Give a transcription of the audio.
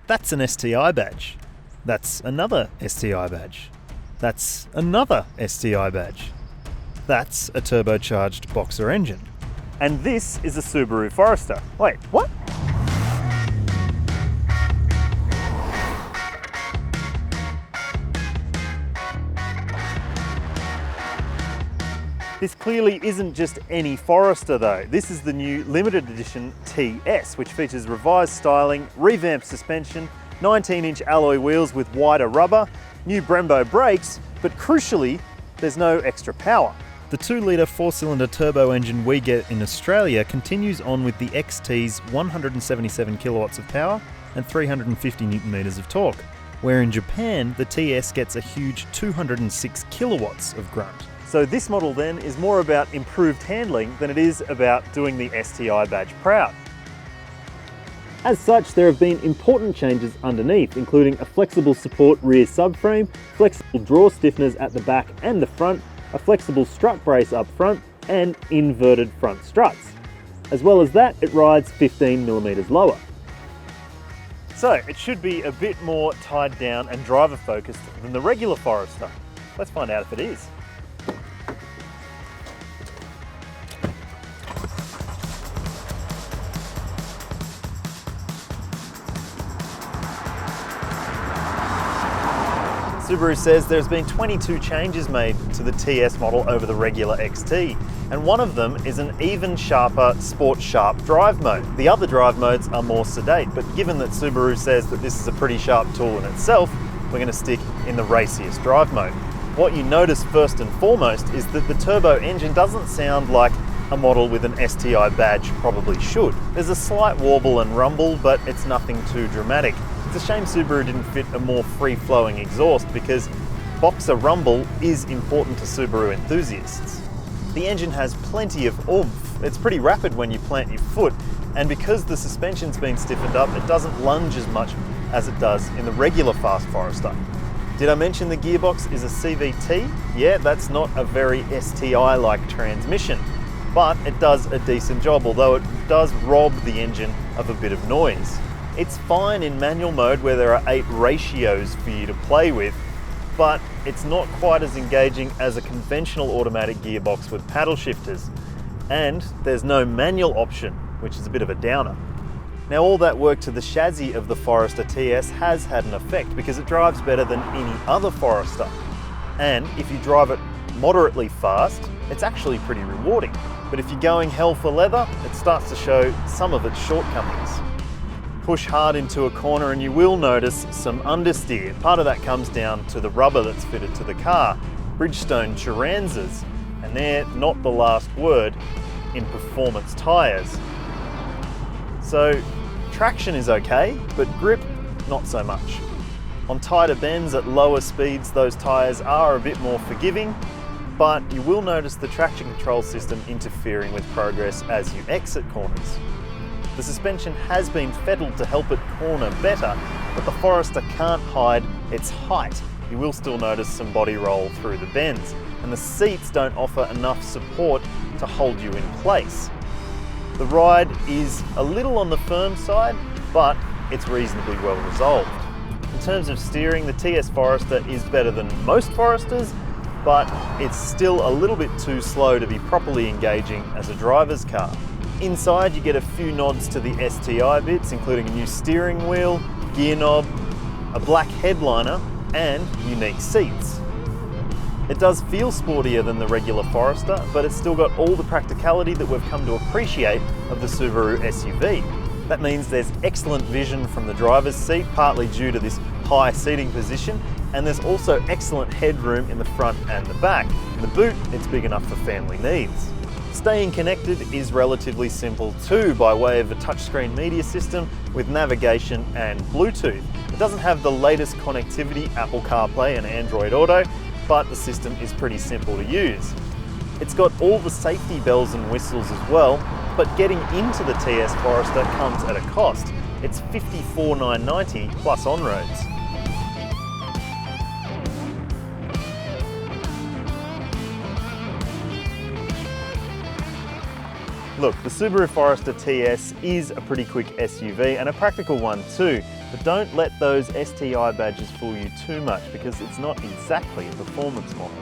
That's an STI badge. That's another STI badge. That's another STI badge. That's a turbocharged boxer engine. And this is a Subaru Forester. Wait, what? This clearly isn't just any Forester though. This is the new limited edition TS, which features revised styling, revamped suspension, 19-inch alloy wheels with wider rubber, new Brembo brakes, but crucially, there's no extra power. The 2-litre 4-cylinder turbo engine we get in Australia continues on with the XT's 177 kilowatts of power and 350 newton meters of torque, where in Japan, the TS gets a huge 206 kilowatts of grunt. So this model then is more about improved handling than it is about doing the STI badge proud. As such, there have been important changes underneath, including a flexible support rear subframe, flexible draw stiffeners at the back and the front, a flexible strut brace up front, and inverted front struts. As well as that, it rides 15mm lower. So it should be a bit more tied down and driver focused than the regular Forester. Let's find out if it is. Subaru says there's been 22 changes made to the TS model over the regular XT, and one of them is an even sharper Sport Sharp drive mode. The other drive modes are more sedate, but given that Subaru says that this is a pretty sharp tool in itself, we're going to stick in the raciest drive mode. What you notice first and foremost is that the turbo engine doesn't sound like a model with an STI badge probably should. There's a slight warble and rumble, but it's nothing too dramatic. It's a shame Subaru didn't fit a more free-flowing exhaust because boxer rumble is important to Subaru enthusiasts. The engine has plenty of oomph. It's pretty rapid when you plant your foot, and because the suspension's been stiffened up, it doesn't lunge as much as it does in the regular fast Forester. Did I mention the gearbox is a CVT? Yeah, that's not a very STI-like transmission, but it does a decent job, although it does rob the engine of a bit of noise. It's fine in manual mode where there are 8 ratios for you to play with, but it's not quite as engaging as a conventional automatic gearbox with paddle shifters. And there's no manual option, which is a bit of a downer. Now all that work to the chassis of the Forester TS has had an effect because it drives better than any other Forester. And if you drive it moderately fast, it's actually pretty rewarding. But if you're going hell for leather, it starts to show some of its shortcomings. Push hard into a corner and you will notice some understeer. Part of that comes down to the rubber that's fitted to the car. Bridgestone Turanzas, and they're not the last word in performance tyres. So traction is okay, but grip, not so much. On tighter bends at lower speeds, those tyres are a bit more forgiving, but you will notice the traction control system interfering with progress as you exit corners. The suspension has been fettled to help it corner better, but the Forester can't hide its height. You will still notice some body roll through the bends, and the seats don't offer enough support to hold you in place. The ride is a little on the firm side, but it's reasonably well resolved. In terms of steering, the TS Forester is better than most Foresters, but it's still a little bit too slow to be properly engaging as a driver's car. Inside you get a few nods to the STI bits, including a new steering wheel, gear knob, a black headliner, and unique seats. It does feel sportier than the regular Forester, but it's still got all the practicality that we've come to appreciate of the Subaru SUV. That means there's excellent vision from the driver's seat, partly due to this high seating position, and there's also excellent headroom in the front and the back. In the boot, it's big enough for family needs. Staying connected is relatively simple too, by way of a touchscreen media system with navigation and Bluetooth. It doesn't have the latest connectivity, Apple CarPlay and Android Auto, but the system is pretty simple to use. It's got all the safety bells and whistles as well, but getting into the TS Forester comes at a cost. It's $54,990 plus on-roads. Look, the Subaru Forester TS is a pretty quick SUV and a practical one too, but don't let those STI badges fool you too much because it's not exactly a performance model.